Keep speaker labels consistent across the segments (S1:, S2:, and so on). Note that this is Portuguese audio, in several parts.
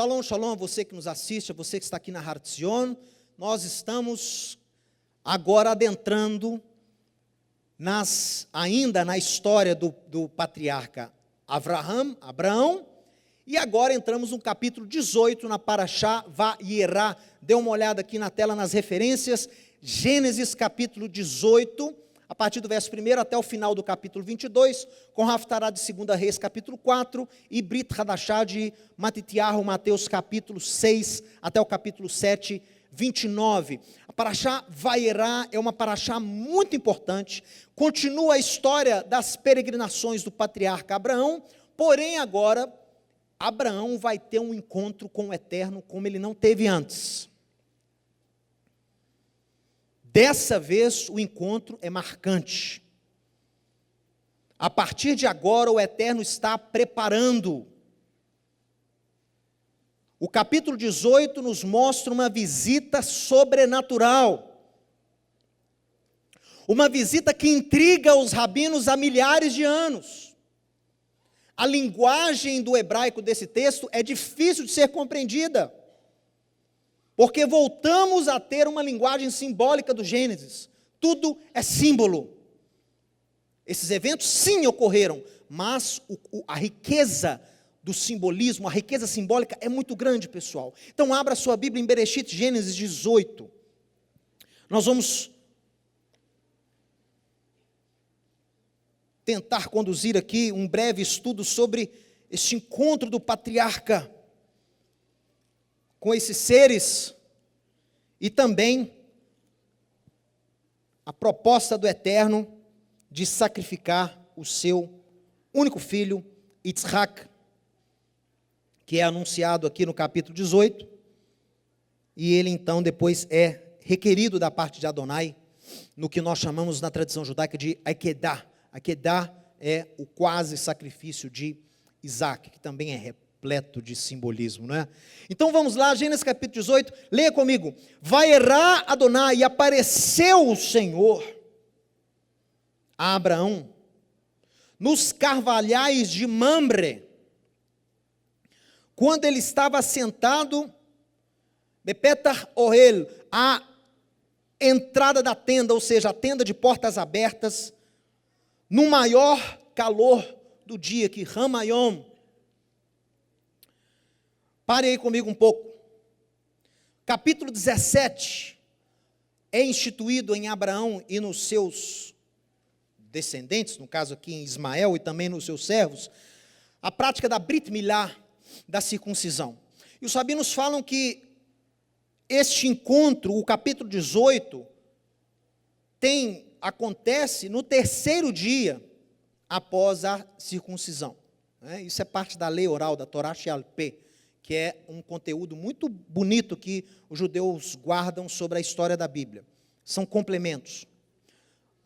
S1: Shalom, shalom a você que nos assiste, a você que está aqui na Har Zion. Nós estamos agora adentrando ainda na história do patriarca Abraão, e agora entramos no capítulo 18, na Parashá Vayera. Dê uma olhada aqui na tela nas referências, Gênesis capítulo 18, a partir do verso 1 até o final do capítulo 22, com Haftará de 2 Reis capítulo 4, e Brit Hadashá de Matitiahu, Mateus capítulo 6, até o capítulo 7, 29. A Parashá Vayera é uma Parashá muito importante, continua a história das peregrinações do patriarca Abraão, porém agora Abraão vai ter um encontro com o Eterno como ele não teve antes. Dessa vez o encontro é marcante. A partir de agora o Eterno está preparando. O capítulo 18 nos mostra uma visita sobrenatural. Uma visita que intriga os rabinos há milhares de anos. A linguagem do hebraico desse texto é difícil de ser compreendida, porque voltamos a ter uma linguagem simbólica do Gênesis. Tudo é símbolo. Esses eventos sim ocorreram, mas a riqueza do simbolismo, a riqueza simbólica é muito grande, pessoal. Então abra sua Bíblia em Bereshit, Gênesis 18. Nós vamos tentar conduzir aqui um breve estudo sobre este encontro do patriarca com esses seres, e também a proposta do Eterno de sacrificar o seu único filho, Yitzhak, que é anunciado aqui no capítulo 18, e ele então depois é requerido da parte de Adonai, no que nós chamamos na tradição judaica de Akedah. Akedah é o quase sacrifício de Isaac, que também é repleto de simbolismo, não é? Então vamos lá, Gênesis capítulo 18, leia comigo. Vayera Adonai, e apareceu o Senhor a Abraão nos carvalhais de Mamre, quando ele estava sentado, Bepetar Ohel, a entrada da tenda, ou seja, a tenda de portas abertas, no maior calor do dia, que Ramayom. Pare aí comigo um pouco. Capítulo 17 é instituído em Abraão e nos seus descendentes, no caso aqui em Ismael e também nos seus servos, a prática da Brit Milá, da circuncisão. E os rabinos falam que este encontro, o capítulo 18, acontece no terceiro dia após a circuncisão. Isso é parte da lei oral, da Torá Sheal-Peh, que é um conteúdo muito bonito que os judeus guardam sobre a história da Bíblia. São complementos.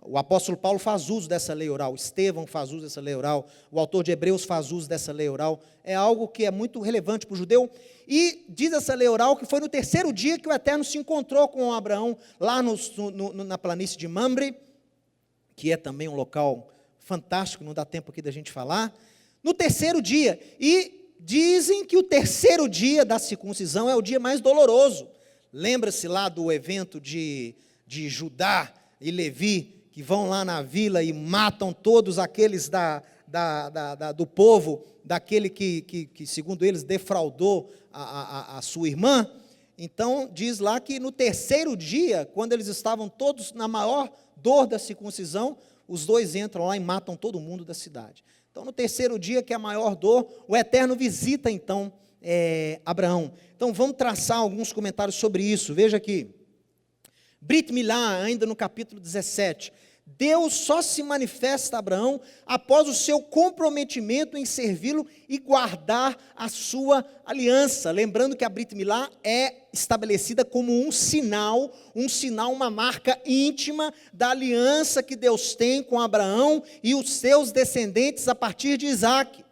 S1: O apóstolo Paulo faz uso dessa lei oral, Estevão faz uso dessa lei oral, o autor de Hebreus faz uso dessa lei oral. É algo que é muito relevante para o judeu. E diz essa lei oral que foi no terceiro dia que o Eterno se encontrou com Abraão, lá na planície de Mamre, que é também um local fantástico, não dá tempo aqui da gente falar. No terceiro dia, e dizem que o terceiro dia da circuncisão é o dia mais doloroso. Lembra-se lá do evento de Judá e Levi, que vão lá na vila e matam todos aqueles do povo, daquele que segundo eles, defraudou a sua irmã. Então, diz lá que no terceiro dia, quando eles estavam todos na maior dor da circuncisão, os dois entram lá e matam todo mundo da cidade. Então, no terceiro dia, que é a maior dor, o Eterno visita, então, Abraão. Então, vamos traçar alguns comentários sobre isso. Veja aqui. Brit Milá, ainda no capítulo 17. Deus só se manifesta a Abraão após o seu comprometimento em servi-lo e guardar a sua aliança. Lembrando que a Brit Milá é estabelecida como um sinal, uma marca íntima da aliança que Deus tem com Abraão e os seus descendentes a partir de Isaac.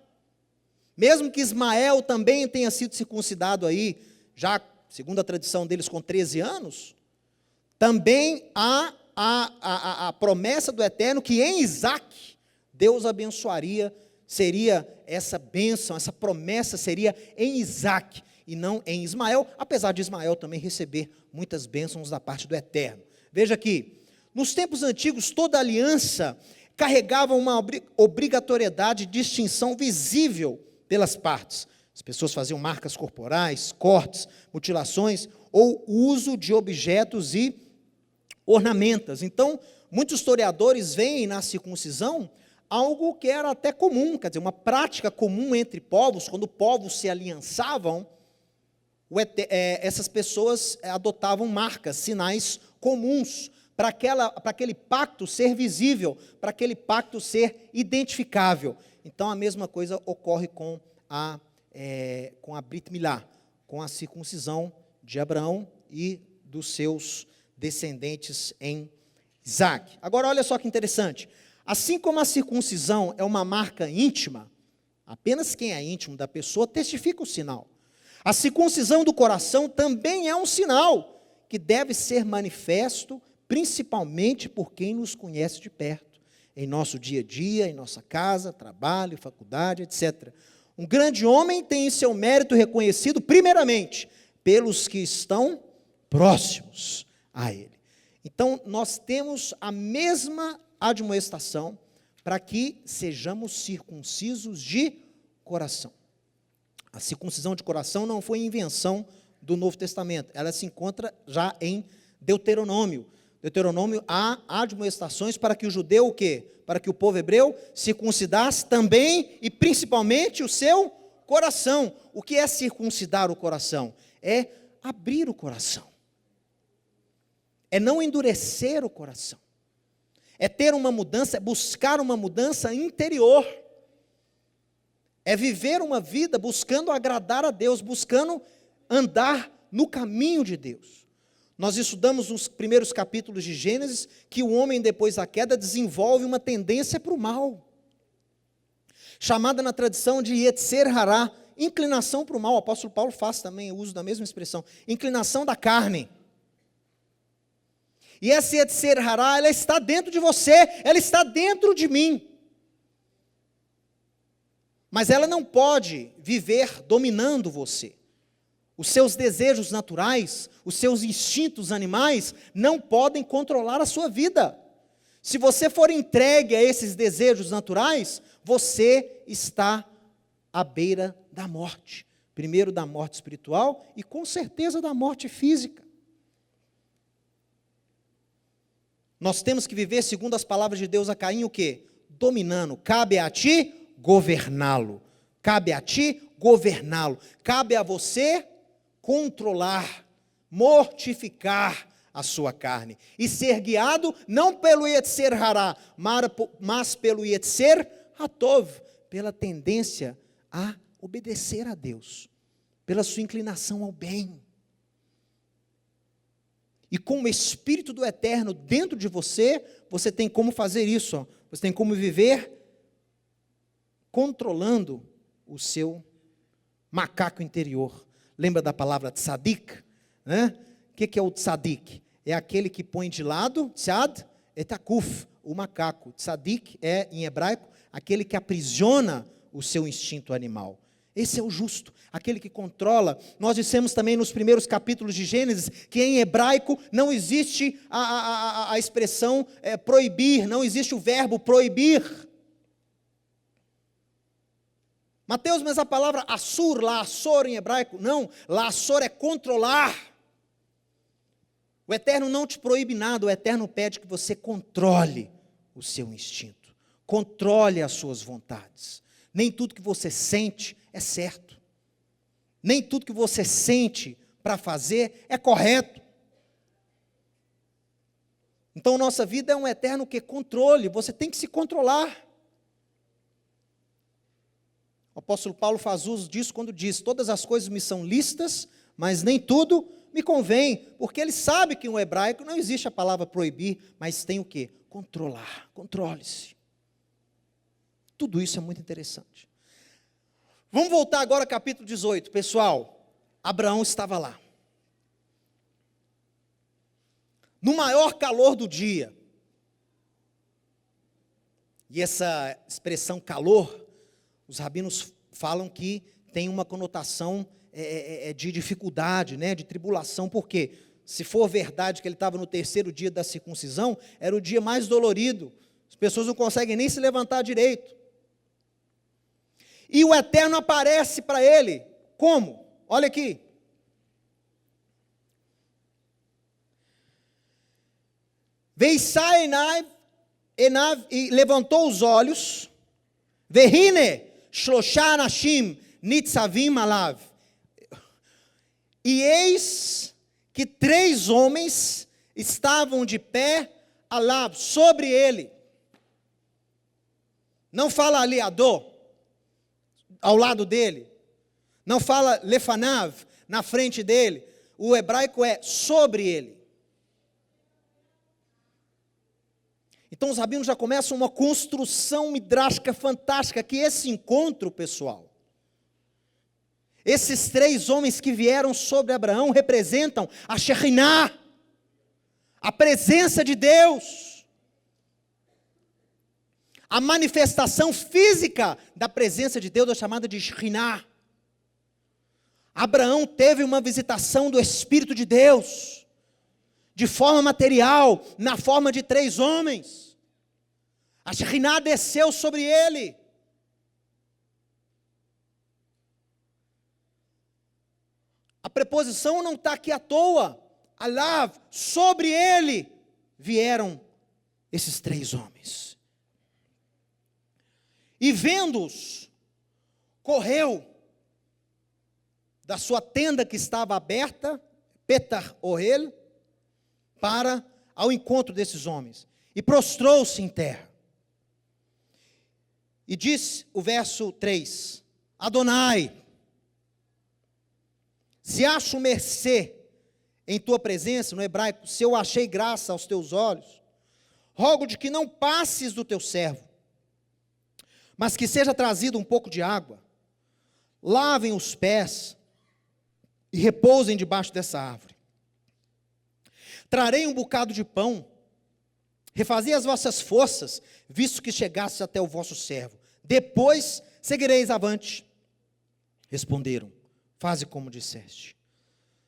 S1: Mesmo que Ismael também tenha sido circuncidado aí, já segundo a tradição deles com 13 anos, também há a promessa do Eterno que em Isaac Deus abençoaria, seria essa bênção, essa promessa seria em Isaac. e não em Ismael, apesar de Ismael também receber muitas bênçãos da parte do Eterno. Veja aqui, nos tempos antigos, toda aliança carregava uma obrigatoriedade de distinção visível pelas partes. As pessoas faziam marcas corporais, cortes, mutilações ou uso de objetos e ornamentas. Então, muitos historiadores veem na circuncisão algo que era até comum, quer dizer, uma prática comum entre povos. Quando povos se aliançavam, essas pessoas adotavam marcas, sinais comuns, para aquele pacto ser visível, para aquele pacto ser identificável. Então, a mesma coisa ocorre com a Brit Milá, com a circuncisão de Abraão e dos seus descendentes em Isaac. Agora, olha só que interessante. Assim como a circuncisão é uma marca íntima, apenas quem é íntimo da pessoa testifica o sinal. A circuncisão do coração também é um sinal que deve ser manifesto, principalmente por quem nos conhece de perto, em nosso dia a dia, em nossa casa, trabalho, faculdade, etc. Um grande homem tem seu mérito reconhecido, primeiramente, pelos que estão próximos a ele. Então, nós temos a mesma admoestação para que sejamos circuncisos de coração. A circuncisão de coração não foi invenção do Novo Testamento, ela se encontra já em Deuteronômio. Deuteronômio há admoestações para que o judeu, o quê? Para que o povo hebreu circuncidasse também e principalmente o seu coração. O que é circuncidar o coração? É abrir o coração. É não endurecer o coração. É ter uma mudança, é buscar uma mudança interior. É viver uma vida buscando agradar a Deus, buscando andar no caminho de Deus. Nós estudamos nos primeiros capítulos de Gênesis que o homem, depois da queda, desenvolve uma tendência para o mal, chamada na tradição de Yetzer Hará, inclinação para o mal. O apóstolo Paulo faz também o uso da mesma expressão, inclinação da carne. E essa Yetzer Hará, ela está dentro de você, ela está dentro de mim. Mas ela não pode viver dominando você. Os seus desejos naturais, os seus instintos animais, não podem controlar a sua vida. Se você for entregue a esses desejos naturais, você está à beira da morte. Primeiro da morte espiritual e com certeza da morte física. Nós temos que viver segundo as palavras de Deus a Caim, o quê? Dominando. Cabe a ti governá-lo. Cabe a ti governá-lo. Cabe a você controlar, mortificar a sua carne. E ser guiado não pelo Yetzer Hará, mas pelo Yetzer Hatov, pela tendência a obedecer a Deus, pela sua inclinação ao bem. E com o Espírito do Eterno dentro de você, você tem como fazer isso. Ó. Você tem como viver controlando o seu macaco interior. Lembra da palavra tzadik? Né? O que é o tzadik? É aquele que põe de lado, tzad, etakuf, o macaco. Tzadik é, em hebraico, aquele que aprisiona o seu instinto animal. Esse é o justo, aquele que controla. Nós dissemos também nos primeiros capítulos de Gênesis que em hebraico não existe a expressão proibir, não existe o verbo proibir. Mateus, mas a palavra assur, laassor em hebraico, não, laassor é controlar. O Eterno não te proíbe nada, o Eterno pede que você controle o seu instinto, controle as suas vontades. Nem tudo que você sente é certo. Nem tudo que você sente para fazer é correto. Então, nossa vida é um eterno que controle, você tem que se controlar. O apóstolo Paulo faz uso disso quando diz: todas as coisas me são lícitas, mas nem tudo me convém, porque ele sabe que no hebraico não existe a palavra proibir, mas tem o quê? Controlar, controle-se. Tudo isso é muito interessante. Vamos voltar agora ao capítulo 18. Pessoal, Abraão estava lá. No maior calor do dia. E essa expressão calor, os rabinos falam que tem uma conotação de dificuldade, né, de tribulação. Por quê? Se for verdade que ele estava no terceiro dia da circuncisão, era o dia mais dolorido. As pessoas não conseguem nem se levantar direito. E o Eterno aparece para ele. Como? Olha aqui. Veisai Enav, e levantou os olhos. Vehine shlosha anashim nitzavim alav. E eis que 3 homens estavam de pé alav, sobre ele. Não fala ali Adô, ao lado dele. Não fala lefanav, na frente dele. O hebraico é sobre ele. Então os rabinos já começam uma construção midrásica fantástica, que esse encontro, pessoal, esses 3 homens que vieram sobre Abraão representam a Shekhinah, a presença de Deus, a manifestação física da presença de Deus, é chamada de Shekhinah. Abraão teve uma visitação do Espírito de Deus, de forma material, na forma de 3 homens. A Shekhinah desceu sobre ele. A preposição não está aqui à toa. Alav, sobre ele vieram esses 3 homens. E vendo-os, correu da sua tenda que estava aberta, Petar Ohel, para ao encontro desses homens. E prostrou-se em terra. E diz o verso 3, Adonai, se acho mercê em tua presença, no hebraico, se eu achei graça aos teus olhos, rogo de que não passes do teu servo, mas que seja trazido um pouco de água, lavem os pés e repousem debaixo dessa árvore. Trarei um bocado de pão, refazei as vossas forças, visto que chegasse até o vosso servo. Depois seguireis avante. Responderam, faze como disseste.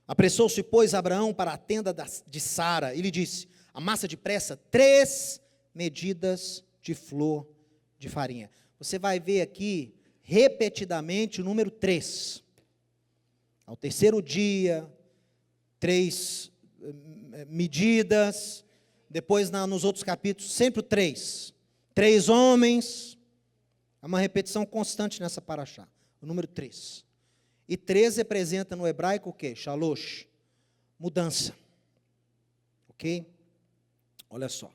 S1: Apressou-se, pois, Abraão para a tenda de Sara, e lhe disse, amassa depressa 3 medidas de flor de farinha. Você vai ver aqui, repetidamente, o número 3. Ao terceiro dia, 3 medidas. Depois, nos outros capítulos, sempre o 3. 3 homens. É uma repetição constante nessa paraxá. O número 3. E 3 representa no hebraico o quê? Shalosh. Mudança. Ok? Olha só.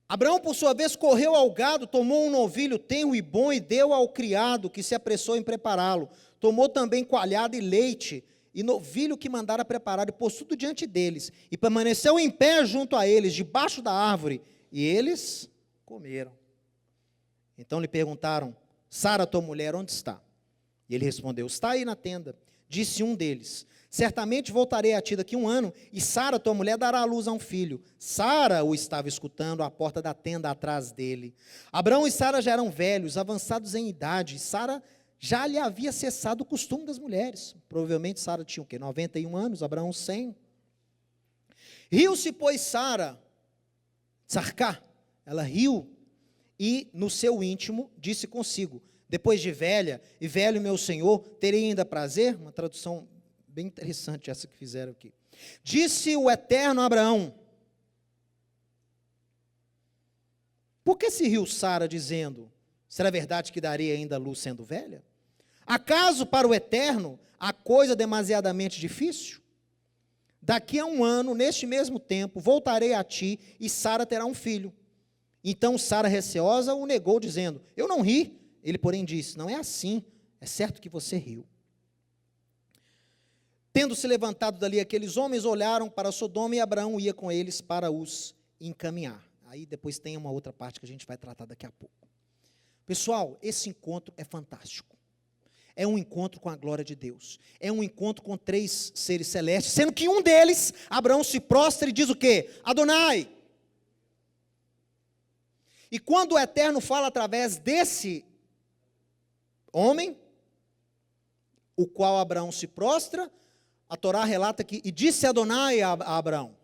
S1: Abraão, por sua vez, correu ao gado, tomou um novilho tenro e bom e deu ao criado, que se apressou em prepará-lo. Tomou também coalhada e leite, e novilho que mandara preparar, e pôs tudo diante deles, e permaneceu em pé junto a eles, debaixo da árvore, e eles comeram. Então lhe perguntaram, Sara, tua mulher, onde está? E ele respondeu, está aí na tenda. Disse um deles, certamente voltarei a ti daqui 1 ano, e Sara, tua mulher, dará à luz a um filho. Sara o estava escutando à porta da tenda atrás dele. Abraão e Sara já eram velhos, avançados em idade, e Sara já lhe havia cessado o costume das mulheres. Provavelmente Sara tinha o quê? 91 anos, Abraão 100. Riu-se, pois, Sara, Tsarká, ela riu, e no seu íntimo disse consigo, depois de velha, e velho meu senhor, terei ainda prazer? Uma tradução bem interessante essa que fizeram aqui. Disse o Eterno a Abraão, por que se riu Sara dizendo, será verdade que darei ainda luz sendo velha? Acaso para o Eterno a coisa demasiadamente difícil? Daqui a 1 ano, neste mesmo tempo, voltarei a ti e Sara terá um filho. Então Sara, receosa, o negou, dizendo, eu não ri. Ele, porém, disse, não é assim, é certo que você riu. Tendo-se levantado dali, aqueles homens olharam para Sodoma e Abraão ia com eles para os encaminhar. Aí depois tem uma outra parte que a gente vai tratar daqui a pouco. Pessoal, esse encontro é fantástico. É um encontro com a glória de Deus. É um encontro com 3 seres celestes, sendo que um deles, Abraão se prostra e diz o quê? Adonai. E quando o Eterno fala através desse homem, o qual Abraão se prostra. A Torá relata que, e disse Adonai a Abraão,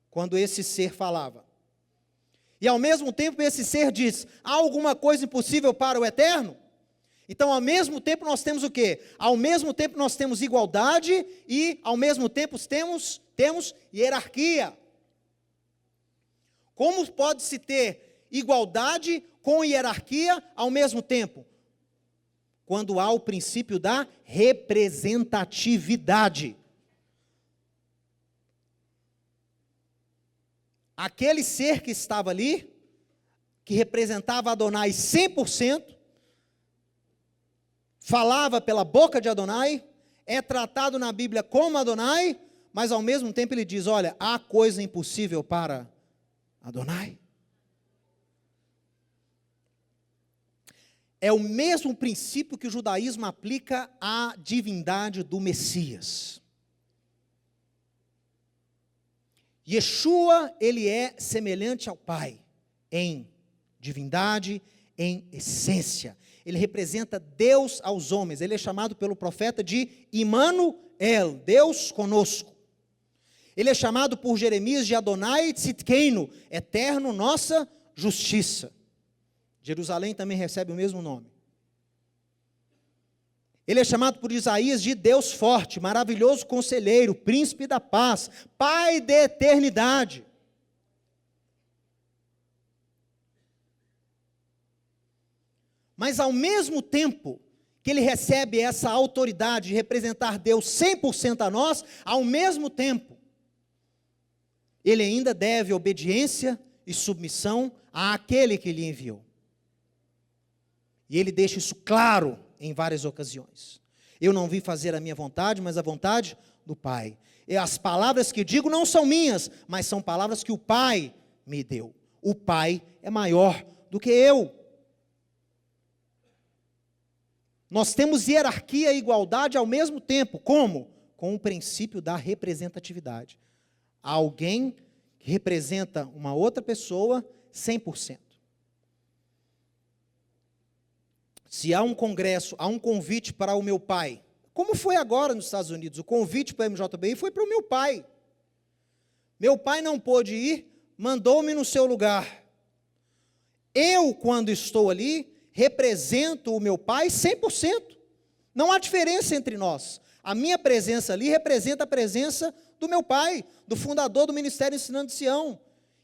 S1: quando esse ser falava. E ao mesmo tempo esse ser diz, há alguma coisa impossível para o Eterno? Então, ao mesmo tempo nós temos o quê? Ao mesmo tempo nós temos igualdade e ao mesmo tempo temos hierarquia. Como pode-se ter igualdade com hierarquia ao mesmo tempo? Quando há o princípio da representatividade. Aquele ser que estava ali, que representava Adonai 100%, falava pela boca de Adonai, é tratado na Bíblia como Adonai, mas ao mesmo tempo ele diz, olha, há coisa impossível para Adonai. É o mesmo princípio que o judaísmo aplica à divindade do Messias. Yeshua, ele é semelhante ao Pai, em divindade, em essência. Ele representa Deus aos homens. Ele é chamado pelo profeta de Immanuel, Deus conosco. Ele é chamado por Jeremias de Adonai Tzidkeinu, eterno nossa justiça. Jerusalém também recebe o mesmo nome. Ele é chamado por Isaías de Deus forte, maravilhoso conselheiro, príncipe da paz, pai da eternidade. Mas ao mesmo tempo que ele recebe essa autoridade de representar Deus 100% a nós, ao mesmo tempo, ele ainda deve obediência e submissão àquele que lhe enviou. E ele deixa isso claro em várias ocasiões. Eu não vim fazer a minha vontade, mas a vontade do Pai. E as palavras que digo não são minhas, mas são palavras que o Pai me deu. O Pai é maior do que eu. Nós temos hierarquia e igualdade ao mesmo tempo. Como? Com o princípio da representatividade. Há alguém que representa uma outra pessoa 100%. Se há um congresso, há um convite para o meu pai, como foi agora nos Estados Unidos, o convite para o MJBI foi para o meu pai. Meu pai não pôde ir, mandou-me no seu lugar. Eu, quando estou ali, represento o meu pai 100%. Não há diferença entre nós. A minha presença ali representa a presença do meu pai, do fundador do Ministério Ensinando de Sião.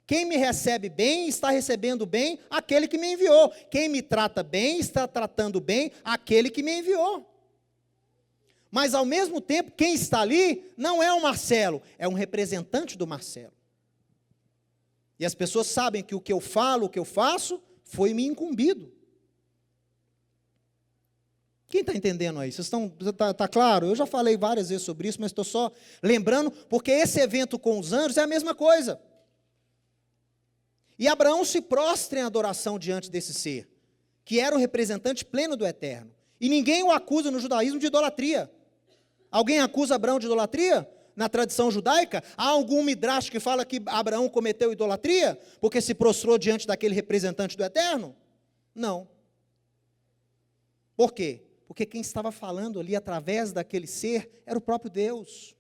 S1: Quem me recebe bem, está recebendo bem aquele que me enviou. Quem me trata bem, está tratando bem aquele que me enviou. Mas, ao mesmo tempo, quem está ali não é o Marcelo, é um representante do Marcelo. E as pessoas sabem que o que eu falo, o que eu faço, foi me incumbido. Quem está entendendo aí? Vocês estão, tá claro? Eu já falei várias vezes sobre isso, mas estou só lembrando, porque esse evento com os anjos é a mesma coisa. E Abraão se prostra em adoração diante desse ser, que era o representante pleno do Eterno. E ninguém o acusa no judaísmo de idolatria. Alguém acusa Abraão de idolatria? Na tradição judaica, há algum midrash que fala que Abraão cometeu idolatria, porque se prostrou diante daquele representante do Eterno? Não. Por quê? Porque quem estava falando ali através daquele ser era o próprio Deus.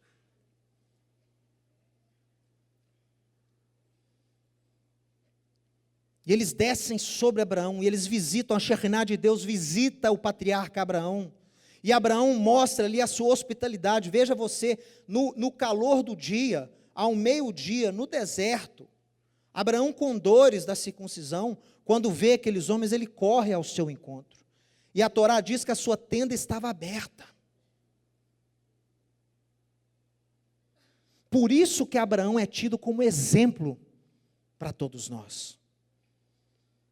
S1: E eles descem sobre Abraão, e eles visitam, a Shekinah de Deus visita o patriarca Abraão. E Abraão mostra ali a sua hospitalidade. Veja você, no calor do dia, ao meio-dia, no deserto, Abraão, com dores da circuncisão, quando vê aqueles homens, ele corre ao seu encontro. E a Torá diz que a sua tenda estava aberta. Por isso que Abraão é tido como exemplo para todos nós.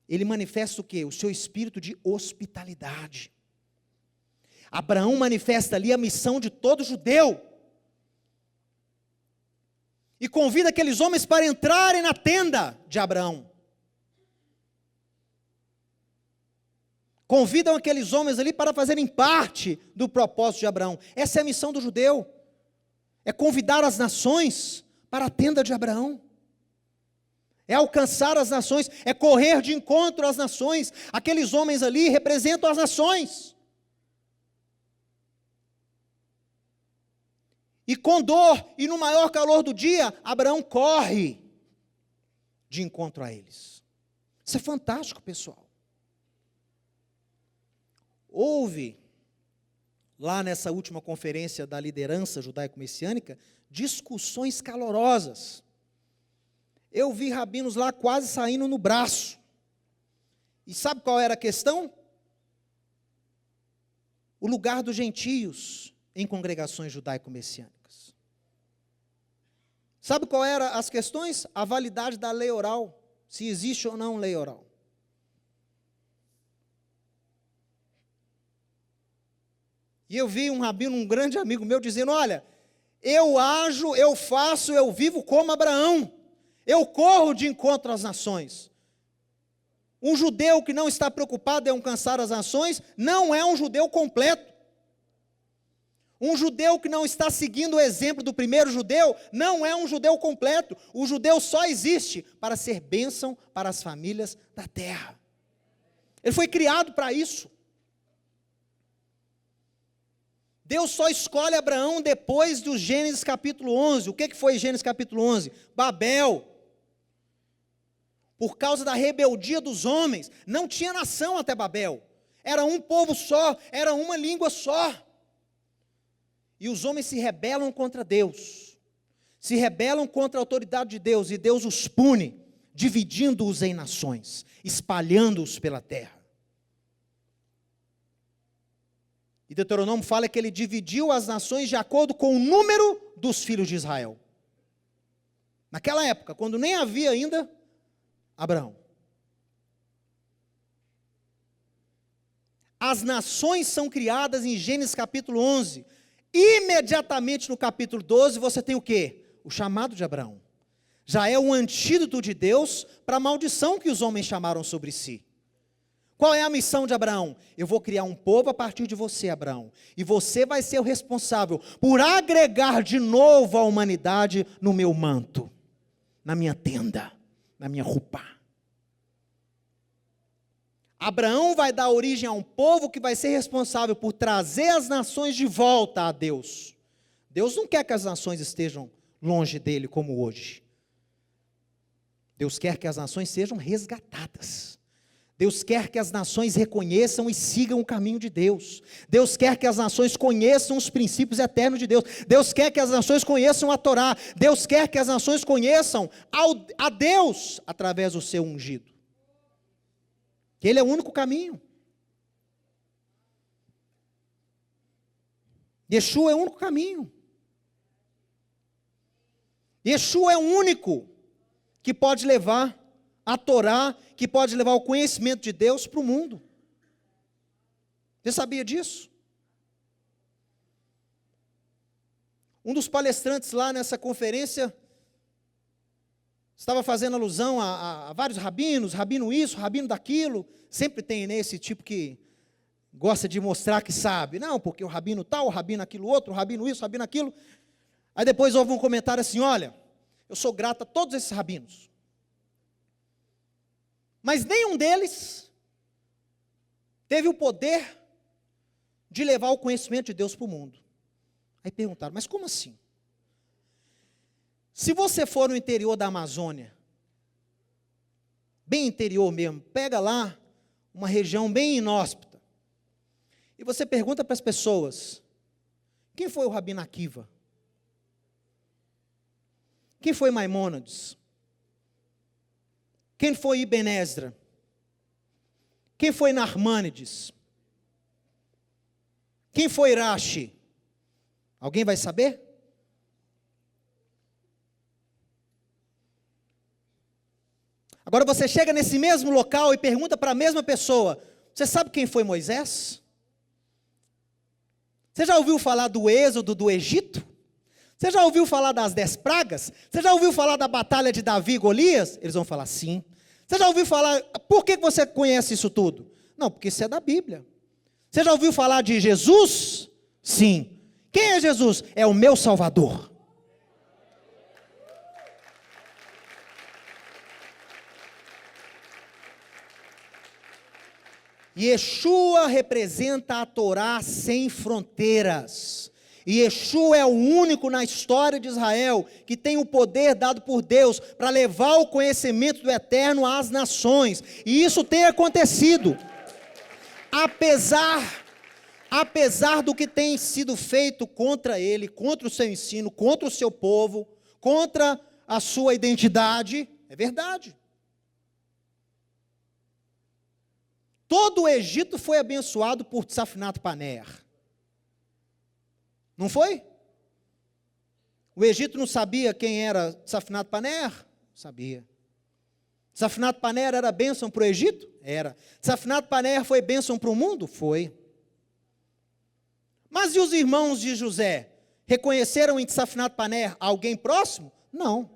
S1: Ele manifesta o quê? O seu espírito de hospitalidade. Abraão manifesta ali a missão de todo judeu. E convida aqueles homens para entrarem na tenda de Abraão. Convidam aqueles homens ali para fazerem parte do propósito de Abraão. Essa é a missão do judeu. É convidar as nações para a tenda de Abraão. É alcançar as nações, é correr de encontro às nações. Aqueles homens ali representam as nações. E com dor, e no maior calor do dia, Abraão corre de encontro a eles. Isso é fantástico, pessoal. Houve, lá nessa última conferência da liderança judaico-messiânica, discussões calorosas. Eu vi rabinos lá quase saindo no braço. E sabe qual era a questão? O lugar dos gentios em congregações judaico-messiânicas. Sabe qual eram as questões? A validade da lei oral, se existe ou não lei oral. E eu vi um rabino, um grande amigo meu, dizendo, olha, eu ajo, eu faço, eu vivo como Abraão. Eu corro de encontro às nações. Um judeu que não está preocupado em alcançar as nações, não é um judeu completo. Um judeu que não está seguindo o exemplo do primeiro judeu, não é um judeu completo. O judeu só existe para ser bênção para as famílias da terra. Ele foi criado para isso. Deus só escolhe Abraão depois do Gênesis capítulo 11. O que foi Gênesis capítulo 11? Babel. Por causa da rebeldia dos homens, não tinha nação até Babel. Era um povo só, era uma língua só. E os homens se rebelam contra Deus. Se rebelam contra a autoridade de Deus, e Deus os pune, dividindo-os em nações, espalhando-os pela terra. E Deuteronômio fala que ele dividiu as nações de acordo com o número dos filhos de Israel. Naquela época, quando nem havia ainda Abraão. As nações são criadas em Gênesis capítulo 11. Imediatamente no capítulo 12 você tem o quê? O chamado de Abraão. Já é um antídoto de Deus para a maldição que os homens chamaram sobre si. Qual é a missão de Abraão? Eu vou criar um povo a partir de você, Abraão. E você vai ser o responsável por agregar de novo a humanidade no meu manto, na minha tenda, na minha roupa. Abraão vai dar origem a um povo que vai ser responsável por trazer as nações de volta a Deus. Deus não quer que as nações estejam longe dele como hoje. Deus quer que as nações sejam resgatadas. Deus quer que as nações reconheçam e sigam o caminho de Deus. Deus quer que as nações conheçam os princípios eternos de Deus. Deus quer que as nações conheçam a Torá. Deus quer que as nações conheçam a Deus através do seu ungido. Que Ele é o único caminho. Yeshua é o único caminho. Yeshua é o único que pode levar a Torá, que pode levar o conhecimento de Deus para o mundo. Você sabia disso? Um dos palestrantes lá nessa conferência estava fazendo alusão a vários rabinos, rabino isso, rabino daquilo. Sempre tem, né, esse tipo que gosta de mostrar que sabe. Não, porque o rabino tal, o rabino aquilo outro, o rabino isso, o rabino aquilo. Aí depois houve um comentário assim, olha, eu sou grato a todos esses rabinos. Mas nenhum deles teve o poder de levar o conhecimento de Deus para o mundo. Aí perguntaram, mas como assim? Se você for no interior da Amazônia, bem interior mesmo, pega lá uma região bem inóspita, e você pergunta para as pessoas, quem foi o Rabino Akiva? Quem foi Maimônides? Quem foi Ibn Ezra? Quem foi Narmânides? Quem foi Rashi? Alguém vai saber? Agora você chega nesse mesmo local e pergunta para a mesma pessoa, você sabe quem foi Moisés? Você já ouviu falar do êxodo do Egito? Você já ouviu falar das 10 pragas? Você já ouviu falar da batalha de Davi e Golias? Eles vão falar sim. Você já ouviu falar, por que você conhece isso tudo? Não, porque isso é da Bíblia. Você já ouviu falar de Jesus? Sim. Quem é Jesus? É o meu Salvador. Yeshua representa a Torá sem fronteiras. E Yeshua é o único na história de Israel que tem o poder dado por Deus para levar o conhecimento do Eterno às nações. E isso tem acontecido. Apesar do que tem sido feito contra ele, contra o seu ensino, contra o seu povo, contra a sua identidade, é verdade. Todo o Egito foi abençoado por Tzafnat-Paner. Não foi? O Egito não sabia quem era Tzafnat-Paner? Sabia. Tzafnat-Paner era bênção para o Egito? Era. Tzafnat-Paner foi bênção para o mundo? Foi. Mas e os irmãos de José? Reconheceram em Tzafnat-Paner alguém próximo? Não.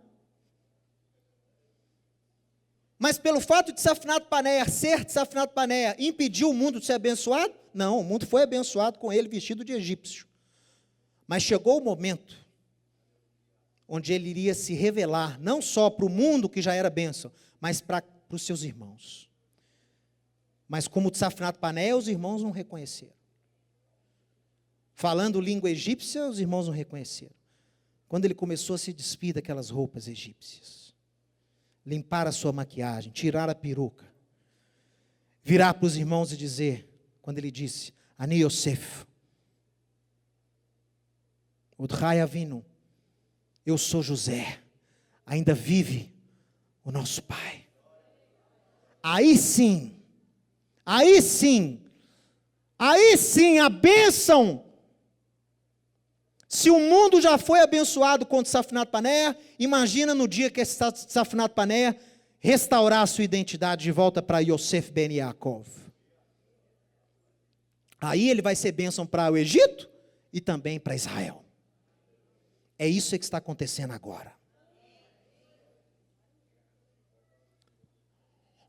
S1: Mas pelo fato de Tzafnat-Paner ser Tzafnat-Paner, impediu o mundo de ser abençoado? Não, o mundo foi abençoado com ele vestido de egípcio. Mas chegou o momento onde ele iria se revelar, não só para o mundo que já era bênção, mas para os seus irmãos. Mas como Tzafnat-Paner, os irmãos não reconheceram. Falando língua egípcia, os irmãos não reconheceram. Quando ele começou a se despir daquelas roupas egípcias, limpar a sua maquiagem, tirar a peruca, virar para os irmãos e dizer, quando ele disse, Ani Yosef, Udhai Avinu, eu sou José, ainda vive o nosso pai. Aí sim, a bênção. Se o mundo já foi abençoado com Tzafnat-Paner, imagina no dia que esse Tzafnat-Paner restaurar a sua identidade de volta para Yosef ben Yaakov. Aí ele vai ser bênção para o Egito e também para Israel. É isso que está acontecendo agora.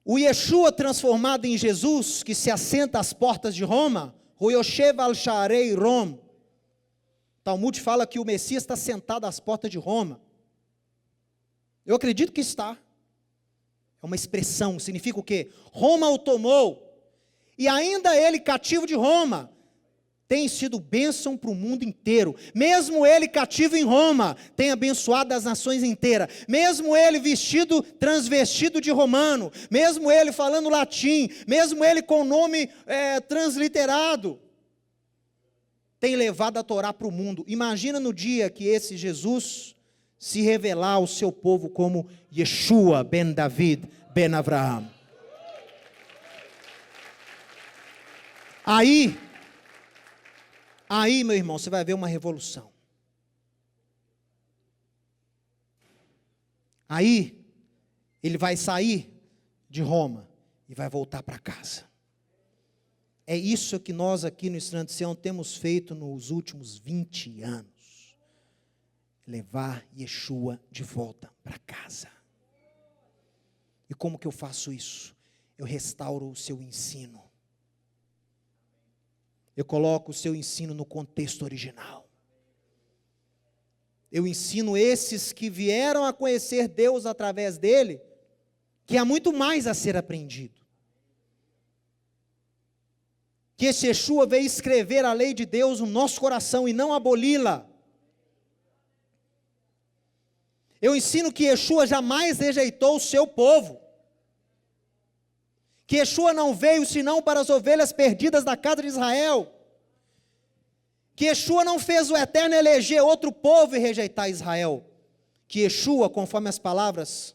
S1: O Yeshua transformado em Jesus, que se assenta às portas de Roma, o Yoshev al-Sharei Rom. Talmud fala que o Messias está sentado às portas de Roma. Eu acredito que está. É uma expressão, significa o quê? Roma o tomou. E ainda ele, cativo de Roma, tem sido bênção para o mundo inteiro. Mesmo ele cativo em Roma, tem abençoado as nações inteiras. Mesmo ele transvestido de romano. Mesmo ele falando latim. Mesmo ele com nome transliterado. Tem levado a Torá para o mundo. Imagina no dia que esse Jesus se revelar ao seu povo como Yeshua ben David ben Avraham. Aí, meu irmão, você vai ver uma revolução. Aí, ele vai sair de Roma e vai voltar para casa. É isso que nós aqui no Estranho de Sião temos feito nos últimos 20 anos. Levar Yeshua de volta para casa. E como que eu faço isso? Eu restauro o seu ensino. Eu coloco o seu ensino no contexto original. Eu ensino esses que vieram a conhecer Deus através dele, que há muito mais a ser aprendido. Que esse Yeshua veio escrever a lei de Deus no nosso coração e não aboli-la. Eu ensino que Yeshua jamais rejeitou o seu povo. Que Yeshua não veio senão para as ovelhas perdidas da casa de Israel. Que Yeshua não fez o Eterno eleger outro povo e rejeitar Israel. Que Yeshua, conforme as palavras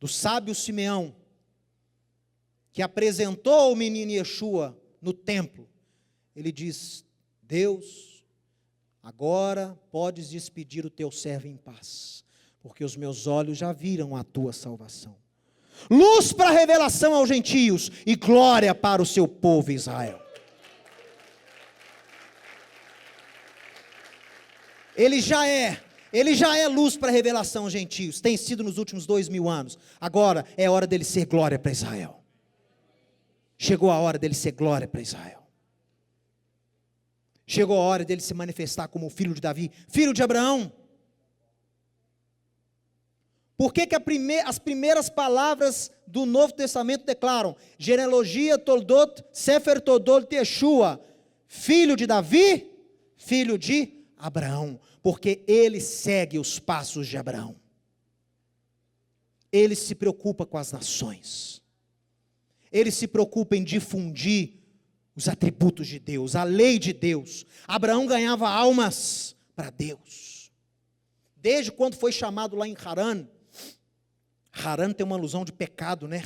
S1: do sábio Simeão, que apresentou o menino Yeshua no templo, ele diz, Deus, agora podes despedir o teu servo em paz, porque os meus olhos já viram a tua salvação. Luz para a revelação aos gentios e glória para o seu povo Israel. Ele já é luz para a revelação aos gentios, tem sido nos últimos 2000 anos. Agora é hora dele ser glória para Israel. Chegou a hora dele ser glória para Israel. Chegou a hora dele se manifestar como filho de Davi, filho de Abraão. Por que as primeiras palavras do Novo Testamento declaram, genealogia Toldot, Sefer Toldot Yeshua, filho de Davi, filho de Abraão, porque ele segue os passos de Abraão. Ele se preocupa com as nações. Ele se preocupa em difundir os atributos de Deus, a lei de Deus. Abraão ganhava almas para Deus. Desde quando foi chamado lá em Harã. Harã tem uma alusão de pecado, né?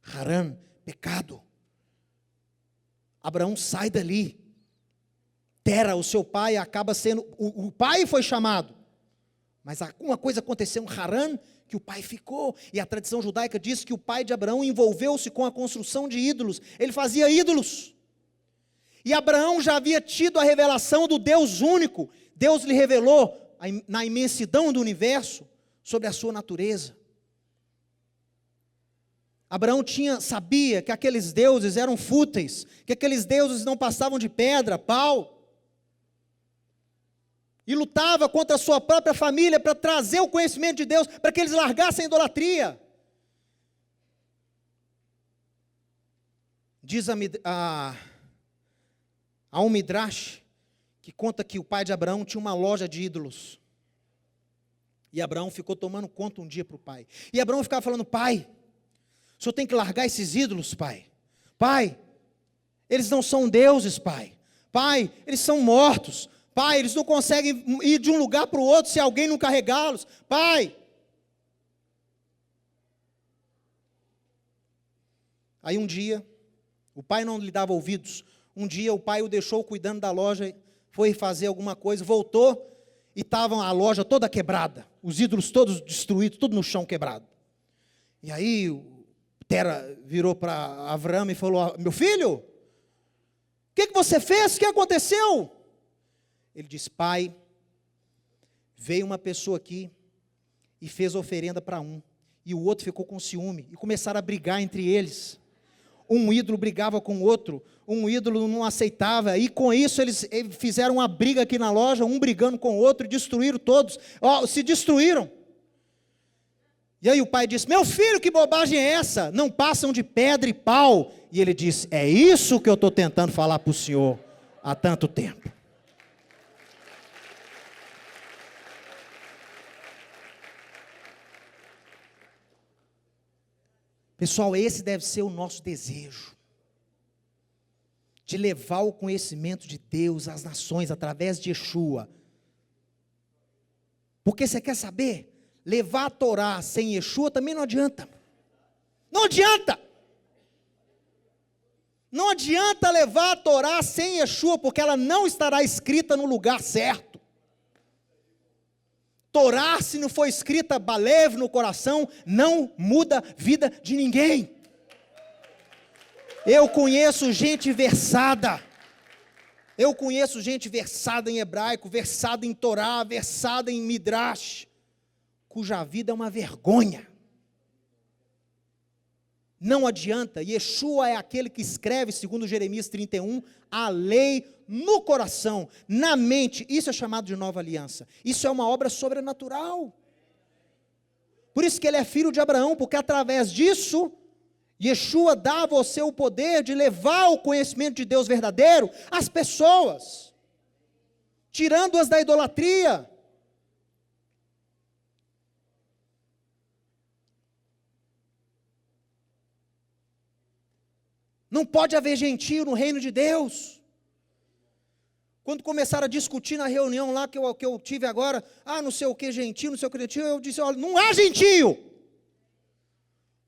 S1: Harã, pecado. Abraão sai dali. Tera, o seu pai, acaba sendo... O pai foi chamado. Mas alguma coisa aconteceu em Harã que o pai ficou. E a tradição judaica diz que o pai de Abraão envolveu-se com a construção de ídolos. Ele fazia ídolos. E Abraão já havia tido a revelação do Deus único. Deus lhe revelou na imensidão do universo sobre a sua natureza. Abraão sabia que aqueles deuses eram fúteis, que aqueles deuses não passavam de pedra, pau. E lutava contra a sua própria família para trazer o conhecimento de Deus, para que eles largassem a idolatria. Diz a um Midrash, que conta que o pai de Abraão tinha uma loja de ídolos. E Abraão ficou tomando conta um dia para o pai. E Abraão ficava falando: pai, o senhor tem que largar esses ídolos, pai. Pai, eles não são deuses, pai. Pai, eles são mortos. Pai, eles não conseguem ir de um lugar para o outro se alguém não carregá-los. Pai. Aí um dia, o pai não lhe dava ouvidos. Um dia o pai o deixou cuidando da loja, foi fazer alguma coisa, voltou e estava a loja toda quebrada. Os ídolos todos destruídos, tudo no chão quebrado. E aí Tera virou para Abraão e falou: meu filho, o que você fez? O que aconteceu? Ele disse: pai, veio uma pessoa aqui e fez oferenda para um, e o outro ficou com ciúme, e começaram a brigar entre eles. Um ídolo brigava com o outro, um ídolo não aceitava, e com isso eles fizeram uma briga aqui na loja, um brigando com o outro, e destruíram todos, se destruíram. E aí o pai disse: meu filho, que bobagem é essa? Não passam de pedra e pau. E ele disse: é isso que eu estou tentando falar para o senhor há tanto tempo. Pessoal, esse deve ser o nosso desejo, de levar o conhecimento de Deus às nações, através de Yeshua. Porque você quer saber? Levar a Torá sem Yeshua também não adianta. Não adianta! Não adianta levar a Torá sem Yeshua, porque ela não estará escrita no lugar certo. Torá, se não for escrita baleve no coração, não muda a vida de ninguém. Eu conheço gente versada. Eu conheço gente versada em hebraico, versada em Torá, versada em Midrash, cuja vida é uma vergonha. Não adianta. Yeshua é aquele que escreve, segundo Jeremias 31, a lei no coração, na mente. Isso é chamado de nova aliança. Isso é uma obra sobrenatural. Por isso que ele é filho de Abraão, porque através disso, Yeshua dá a você o poder de levar o conhecimento de Deus verdadeiro às pessoas, tirando-as da idolatria. Não pode haver gentio no reino de Deus. Quando começaram a discutir na reunião lá que eu tive agora, não sei o que gentio, não sei o que gentio, eu disse: olha, não há gentio.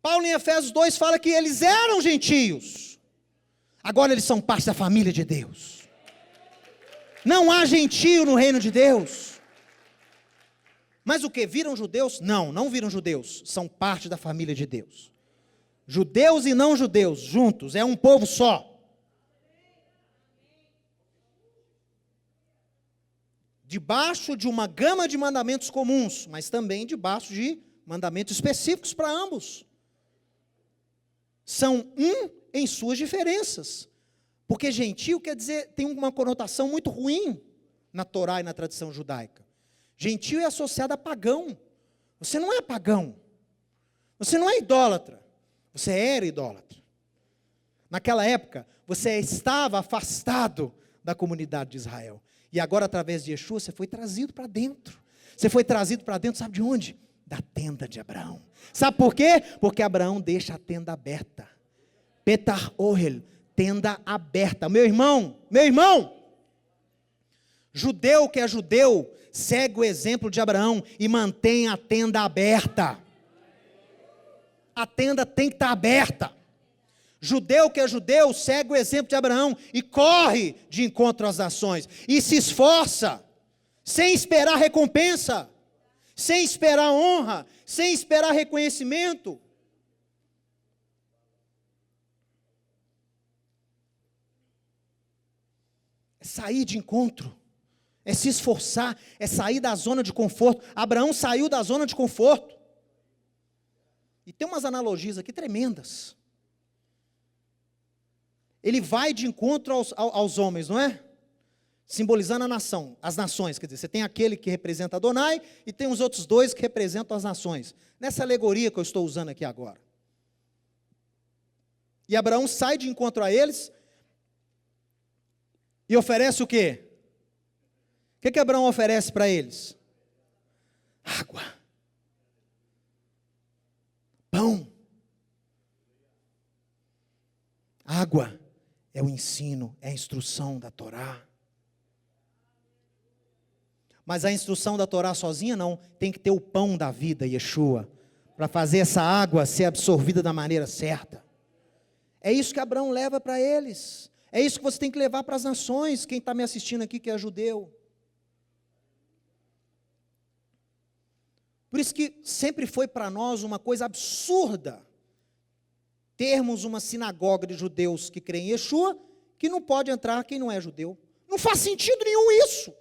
S1: Paulo em Efésios 2 fala que eles eram gentios, agora eles são parte da família de Deus. Não há gentio no reino de Deus. Mas o que? Viram judeus? Não, não viram judeus, são parte da família de Deus. Judeus e não judeus, juntos, é um povo só. Debaixo de uma gama de mandamentos comuns, mas também debaixo de mandamentos específicos para ambos. São em suas diferenças. Porque gentio quer dizer, tem uma conotação muito ruim na Torá e na tradição judaica. Gentio é associado a pagão. Você não é pagão. Você não é idólatra. Você era idólatra. Naquela época, você estava afastado da comunidade de Israel. E agora, através de Yeshua, você foi trazido para dentro. Você foi trazido para dentro, sabe de onde? Da tenda de Abraão. Sabe por quê? Porque Abraão deixa a tenda aberta. Petar Ohel, tenda aberta. Meu irmão, judeu que é judeu, segue o exemplo de Abraão e mantém a tenda aberta. A tenda tem que estar aberta. Judeu que é judeu, segue o exemplo de Abraão e corre de encontro às nações. E se esforça, sem esperar recompensa, sem esperar honra, sem esperar reconhecimento. É sair de encontro, é se esforçar, é sair da zona de conforto. Abraão saiu da zona de conforto. E tem umas analogias aqui tremendas. Ele vai de encontro aos homens, não é? Simbolizando a nação, as nações, quer dizer, você tem aquele que representa Adonai e tem os outros dois que representam as nações. Nessa alegoria que eu estou usando aqui agora. E Abraão sai de encontro a eles e oferece o quê? O que Abraão oferece para eles? Água. Pão. Água é o ensino, é a instrução da Torá. Mas a instrução da Torá sozinha não, tem que ter o pão da vida, Yeshua, para fazer essa água ser absorvida da maneira certa. É isso que Abraão leva para eles. É isso que você tem que levar para as nações, quem está me assistindo aqui que é judeu. Por isso que sempre foi para nós uma coisa absurda termos uma sinagoga de judeus que creem em Yeshua, que não pode entrar quem não é judeu. Não faz sentido nenhum isso.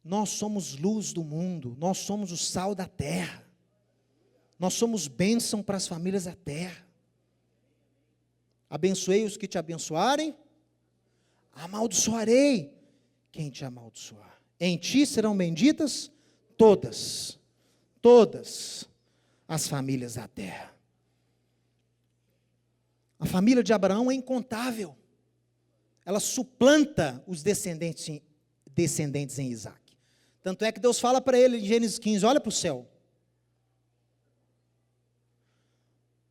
S1: Nós somos luz do mundo, nós somos o sal da terra, nós somos bênção para as famílias da terra. Abençoei os que te abençoarem, amaldiçoarei quem te amaldiçoar. Em ti serão benditas todas as famílias da terra. A família de Abraão é incontável, ela suplanta os descendentes em Isaac. Tanto é que Deus fala para ele em Gênesis 15, olha para o céu.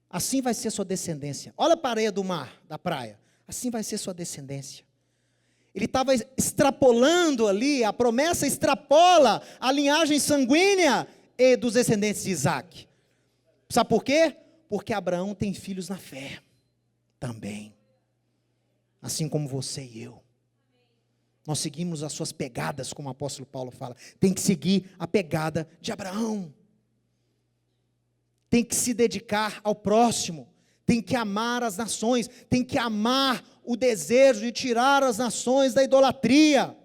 S1: Assim vai ser sua descendência. Olha para a areia do mar, da praia. Assim vai ser sua descendência. Ele estava extrapolando ali, a promessa extrapola a linhagem sanguínea e dos descendentes de Isaac. Sabe por quê? Porque Abraão tem filhos na fé também. Assim como você e eu. Nós seguimos as suas pegadas, como o apóstolo Paulo fala. Tem que seguir a pegada de Abraão. Tem que se dedicar ao próximo. Tem que amar as nações. Tem que amar o desejo de tirar as nações da idolatria.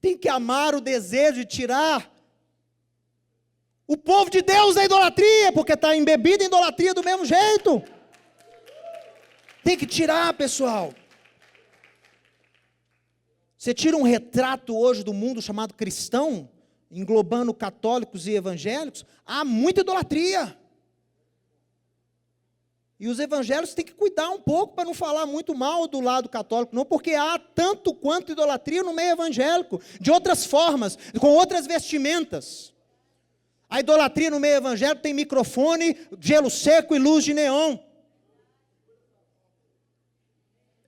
S1: Tem que amar o desejo de tirar o povo de Deus da idolatria, porque está embebido em idolatria do mesmo jeito. Tem que tirar, pessoal. Você tira um retrato hoje do mundo chamado cristão, englobando católicos e evangélicos, há muita idolatria. E os evangélicos têm que cuidar um pouco para não falar muito mal do lado católico, não, porque há tanto quanto idolatria no meio evangélico, de outras formas, com outras vestimentas. A idolatria no meio evangélico tem microfone, gelo seco e luz de neon.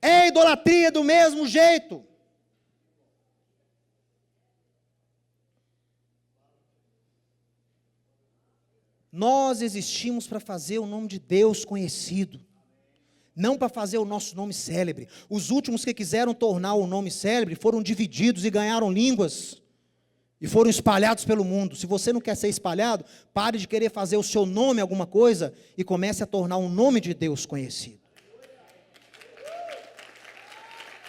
S1: É idolatria do mesmo jeito. Nós existimos para fazer o nome de Deus conhecido, não para fazer o nosso nome célebre. Os últimos que quiseram tornar o nome célebre foram divididos e ganharam línguas, e foram espalhados pelo mundo. Se você não quer ser espalhado, pare de querer fazer o seu nome alguma coisa, e comece a tornar o nome de Deus conhecido.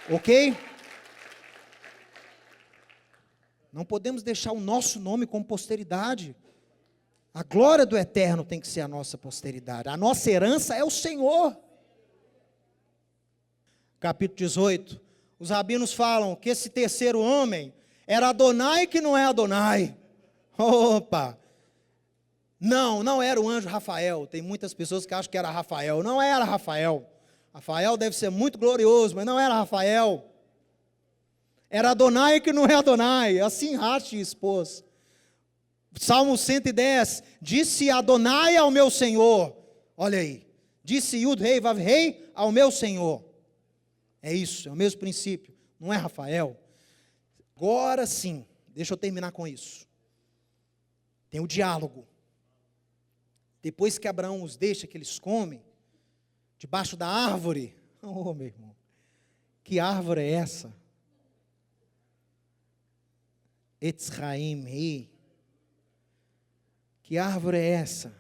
S1: Ok? Não podemos deixar o nosso nome como posteridade. A glória do eterno tem que ser a nossa posteridade. A nossa herança é o Senhor. Capítulo 18. Os rabinos falam que esse terceiro homem era Adonai que não é Adonai. Opa! Não, não era o anjo Rafael. Tem muitas pessoas que acham que era Rafael. Não era Rafael. Rafael deve ser muito glorioso, mas não era Rafael. Era Adonai que não é Adonai. Assim Rashi expôs. Salmo 110. Disse Adonai ao meu Senhor. Olha aí. Disse Yud Rei Vav Rei ao meu Senhor. É isso, é o mesmo princípio. Não é Rafael. Agora sim, deixa eu terminar com isso. Tem o diálogo. Depois que Abraão os deixa, que eles comem, debaixo da árvore. Oh, meu irmão, que árvore é essa? Etzraim. Que árvore é essa?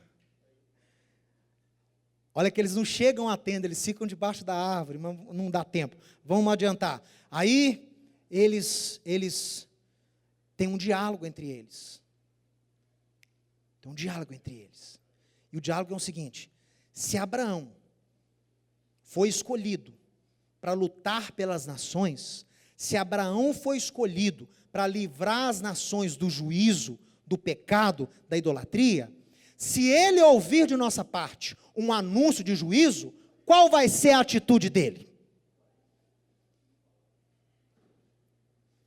S1: Olha que eles não chegam à tenda, eles ficam debaixo da árvore, mas não dá tempo. Vamos adiantar. Aí, eles têm um diálogo entre eles. Tem um diálogo entre eles. E o diálogo é o seguinte: se Abraão foi escolhido para lutar pelas nações, se Abraão foi escolhido para livrar as nações do juízo, do pecado, da idolatria, se ele ouvir de nossa parte um anúncio de juízo, qual vai ser a atitude dele?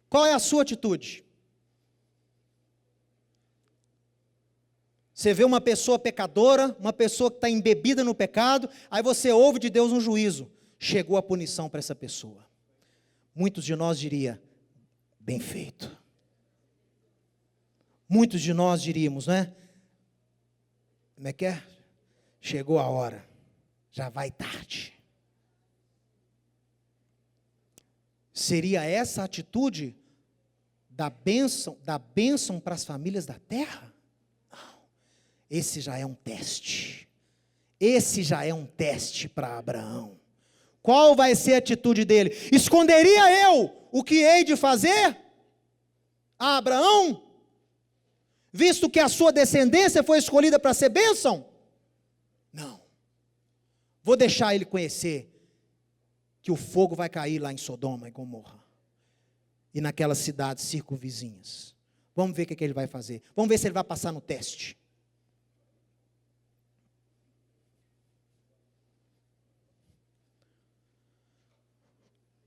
S1: Qual é a sua atitude? Você vê uma pessoa pecadora, uma pessoa que está embebida no pecado, aí você ouve de Deus um juízo. Chegou a punição para essa pessoa. Muitos de nós diria, bem feito. Muitos de nós diríamos, né? Como é que é? Chegou a hora, já vai tarde. Seria essa a atitude da bênção para as famílias da terra? Não. Esse já é um teste. Esse já é um teste para Abraão. Qual vai ser a atitude dele? Esconderia eu o que hei de fazer a Abraão? Visto que a sua descendência foi escolhida para ser bênção? Não. Vou deixar ele conhecer que o fogo vai cair lá em Sodoma e Gomorra. E naquelas cidades circunvizinhas. Vamos ver o que ele vai fazer. Vamos ver se ele vai passar no teste.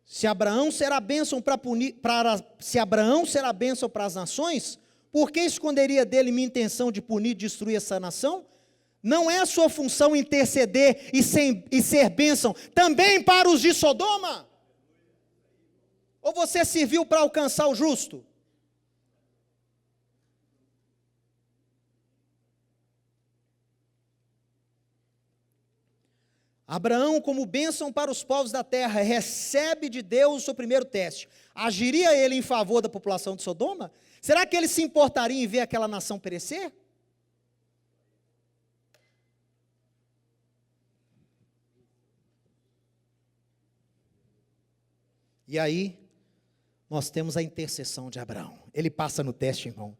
S1: Se Abraão será bênção se Abraão será bênção para as nações, por que esconderia dele minha intenção de punir e destruir essa nação? Não é a sua função interceder e ser bênção também para os de Sodoma? Ou você serviu para alcançar o justo? Abraão, como bênção para os povos da terra, recebe de Deus o seu primeiro teste. Agiria ele em favor da população de Sodoma? Será que ele se importaria em ver aquela nação perecer? E aí, nós temos a intercessão de Abraão. Ele passa no teste, irmão.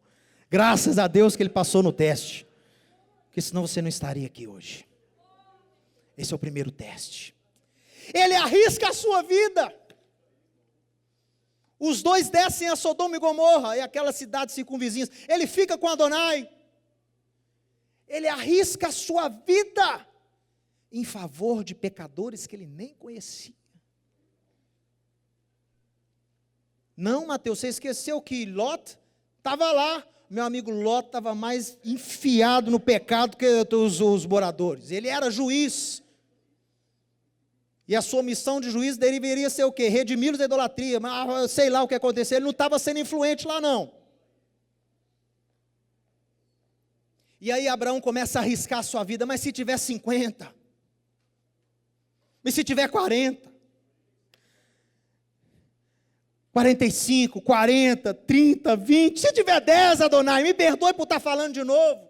S1: Graças a Deus que ele passou no teste. Porque senão você não estaria aqui hoje. Esse é o primeiro teste. Ele arrisca a sua vida. Os dois descem a Sodoma e Gomorra, e aquelas cidades circunvizinhas. Ele fica com Adonai. Ele arrisca a sua vida em favor de pecadores que ele nem conhecia. Não, Mateus, você esqueceu que Lot estava lá. Meu amigo Lot estava mais enfiado no pecado que os moradores. Ele era juiz. E a sua missão de juiz deveria ser o quê? Redimi-los da idolatria. Mas sei lá o que aconteceu. Ele não estava sendo influente lá, não. E aí Abraão começa a arriscar a sua vida. Mas se tiver 50? Mas se tiver 40? 45, 40, 30, 20, se tiver 10, Adonai, me perdoe por estar falando de novo.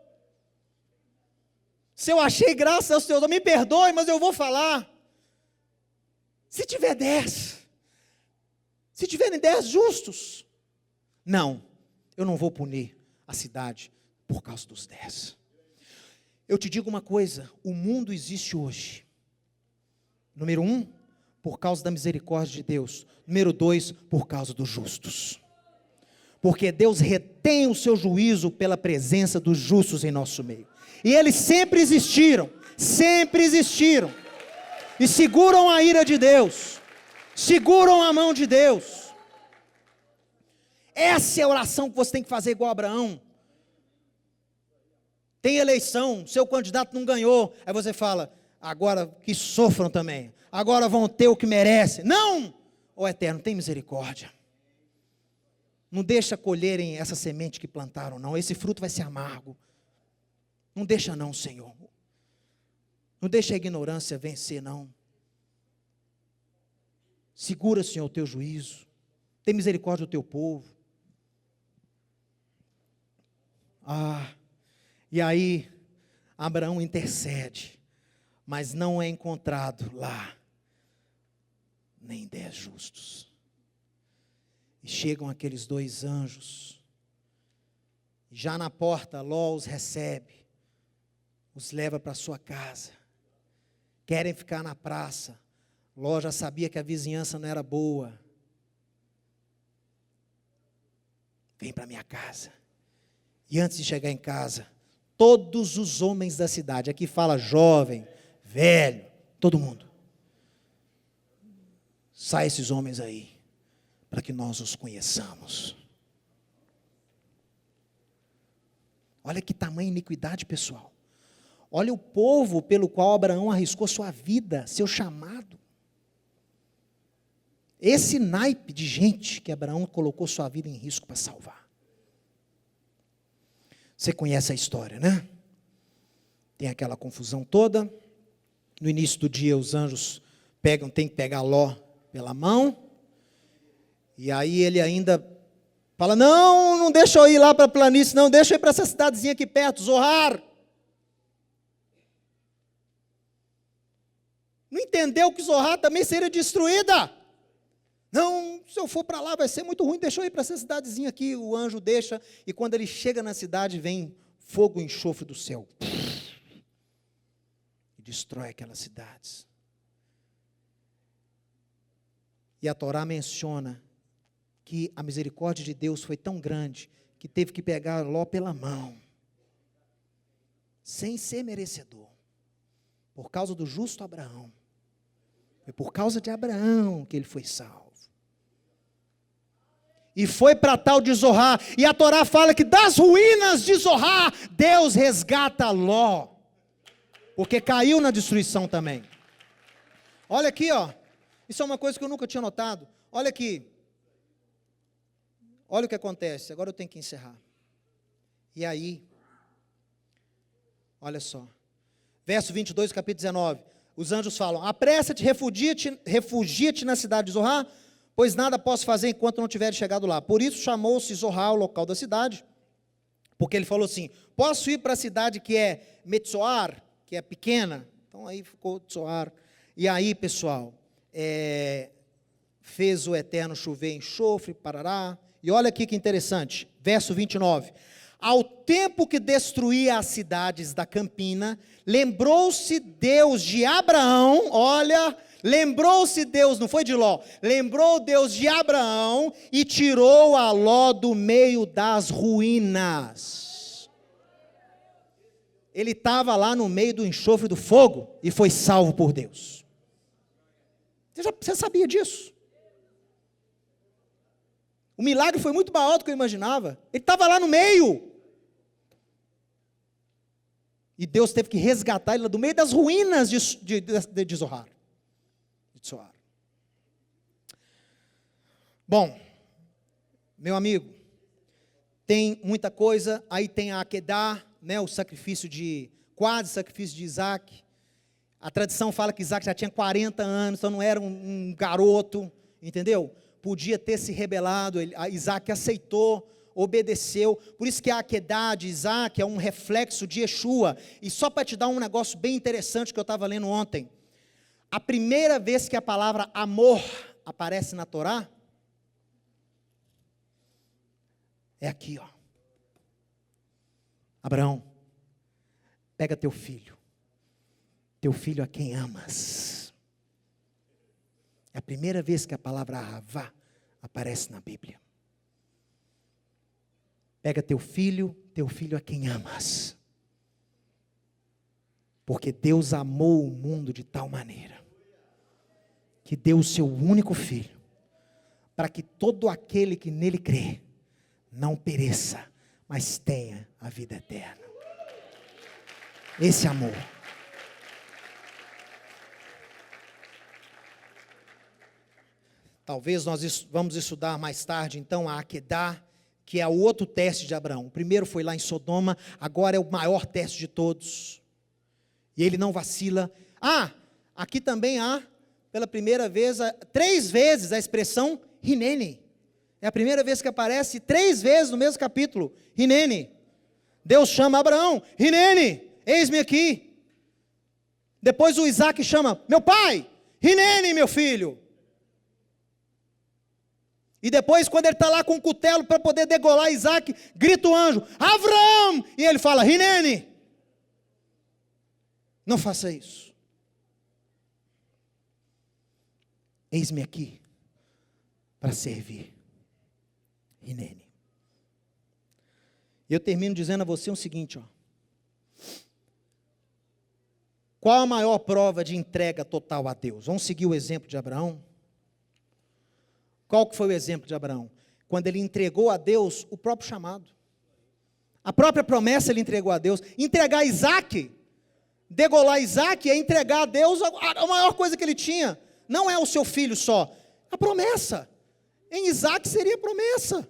S1: Se eu achei graça ao Senhor, me perdoe, mas eu vou falar. Se tiver 10, se tiverem 10 justos, não, eu não vou punir a cidade por causa dos 10. Eu te digo uma coisa, o mundo existe hoje. Número 1, por causa da misericórdia de Deus. Número 2, por causa dos justos. Porque Deus retém o seu juízo pela presença dos justos em nosso meio. E eles sempre existiram, e seguram a ira de Deus, seguram a mão de Deus. Essa é a oração que você tem que fazer igual a Abraão. Tem eleição, seu candidato não ganhou, aí você fala, agora que sofram também, agora vão ter o que merecem. Não! Ó Eterno, tem misericórdia. Não deixa colherem essa semente que plantaram, não. Esse fruto vai ser amargo. Não deixa não, Senhor. Não deixa a ignorância vencer, não. Segura, Senhor, o teu juízo. Tem misericórdia do teu povo. E aí, Abraão intercede, mas não é encontrado lá nem 10 justos. E chegam aqueles 2 anjos, já na porta, Ló os recebe, os leva para sua casa, querem ficar na praça. Ló já sabia que a vizinhança não era boa. Vem para minha casa. E antes de chegar em casa, todos os homens da cidade, aqui fala jovem, velho, todo mundo, sai esses homens aí, para que nós os conheçamos. Olha que tamanha iniquidade, pessoal. Olha o povo pelo qual Abraão arriscou sua vida, seu chamado. Esse naipe de gente que Abraão colocou sua vida em risco para salvar. Você conhece a história, né? Tem aquela confusão toda. No início do dia os anjos tem que pegar Ló pela mão. E aí ele ainda fala, não deixa eu ir lá para a planície, não, deixa eu ir para essa cidadezinha aqui perto, Zoar. Não entendeu que Zoar também seria destruída. Não, se eu for para lá vai ser muito ruim, deixa eu ir para essa cidadezinha aqui. O anjo deixa, e quando ele chega na cidade, vem fogo e enxofre do céu. E destrói aquelas cidades. E a Torá menciona que a misericórdia de Deus foi tão grande, que teve que pegar Ló pela mão, sem ser merecedor, por causa do justo Abraão. Foi por causa de Abraão que ele foi salvo. E foi para tal de Zoar, e a Torá fala que das ruínas de Zoar, Deus resgata Ló, porque caiu na destruição também. Olha aqui, ó, isso é uma coisa que eu nunca tinha notado. Olha aqui, olha o que acontece, agora eu tenho que encerrar. E aí, olha só, verso 22, capítulo 19, os anjos falam, apressa-te, refugia-te na cidade de Zoar, pois nada posso fazer enquanto não tiver chegado lá. Por isso chamou-se Zoar, o local da cidade, porque ele falou assim, posso ir para a cidade que é Metzoar, que é pequena? Então aí ficou Zoar. E aí, pessoal, fez o Eterno chover enxofre, parará. E olha aqui que interessante, verso 29. Ao tempo que destruía as cidades da campina, lembrou-se Deus de Abraão, olha, lembrou-se Deus, não foi de Ló, lembrou Deus de Abraão e tirou a Ló do meio das ruínas. Ele estava lá no meio do enxofre do fogo e foi salvo por Deus. Você sabia disso? O milagre foi muito maior do que eu imaginava. Ele estava lá no meio. E Deus teve que resgatar ele do meio das ruínas de Zoar. Bom, meu amigo, tem muita coisa. Aí tem a Akedah, né, o sacrifício quase sacrifício de Isaac. A tradição fala que Isaac já tinha 40 anos, então não era um garoto, entendeu? Podia ter se rebelado, Isaac aceitou, obedeceu. Por isso que a Akedah de Isaac é um reflexo de Yeshua. E só para te dar um negócio bem interessante que eu estava lendo ontem. A primeira vez que a palavra amor aparece na Torá, é aqui, ó. Abraão, pega teu filho a quem amas. É a primeira vez que a palavra Ahavá aparece na Bíblia. Pega teu filho a quem amas. Porque Deus amou o mundo de tal maneira que deu o seu único filho, para que todo aquele que nele crê não pereça, mas tenha a vida eterna. Esse amor. Talvez nós vamos estudar mais tarde, então, a Akedah, que é o outro teste de Abraão. O primeiro foi lá em Sodoma, agora é o maior teste de todos. E ele não vacila. Aqui também há, pela primeira vez, 3 vezes a expressão Hineni. É a primeira vez que aparece 3 vezes no mesmo capítulo. Hineni. Deus chama Abraão. Hineni, eis-me aqui. Depois o Isaac chama, meu pai. Hineni, meu filho. E depois, quando ele está lá com o cutelo para poder degolar Isaac, grita o anjo, Avrão! E ele fala, Hineni. Não faça isso. Eis-me aqui para servir. Hineni. E eu termino dizendo a você o seguinte, qual a maior prova de entrega total a Deus? Vamos seguir o exemplo de Abraão? Qual que foi o exemplo de Abraão? Quando ele entregou a Deus o próprio chamado. A própria promessa ele entregou a Deus. Entregar Isaac, degolar Isaac é entregar a Deus a maior coisa que ele tinha. Não é o seu filho só, a promessa. Em Isaac seria promessa.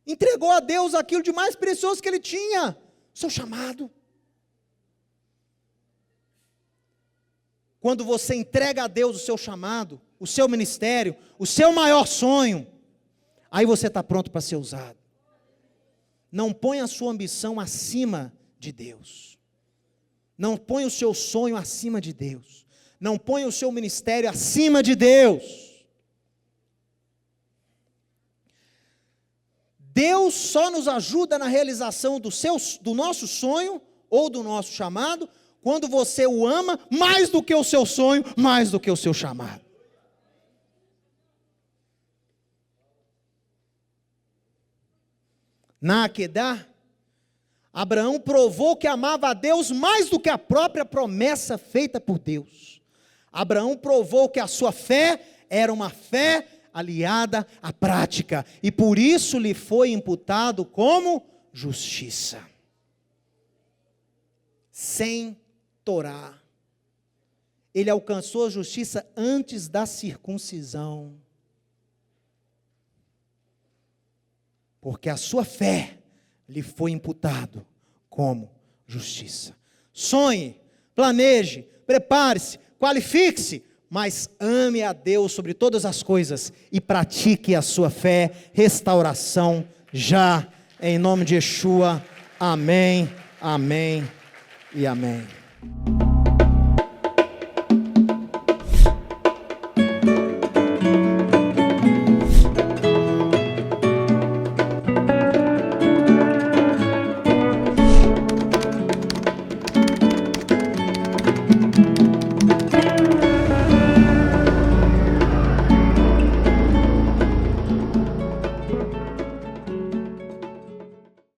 S1: Entregou a Deus aquilo de mais precioso que ele tinha, seu chamado. Quando você entrega a Deus o seu chamado, o seu ministério, o seu maior sonho, aí você está pronto para ser usado. Não ponha a sua ambição acima de Deus. Não ponha o seu sonho acima de Deus. Não ponha o seu ministério acima de Deus. Deus só nos ajuda na realização do nosso sonho ou do nosso chamado, quando você o ama mais do que o seu sonho, mais do que o seu chamado. Na Akedah, Abraão provou que amava a Deus mais do que a própria promessa feita por Deus. Abraão provou que a sua fé era uma fé aliada à prática, e por isso lhe foi imputado como justiça. Sem Torá, ele alcançou a justiça antes da circuncisão, porque a sua fé lhe foi imputado como justiça. Sonhe, planeje, prepare-se, qualifique-se, mas ame a Deus sobre todas as coisas e pratique a sua fé, restauração já, em nome de Yeshua, amém, amém e amém.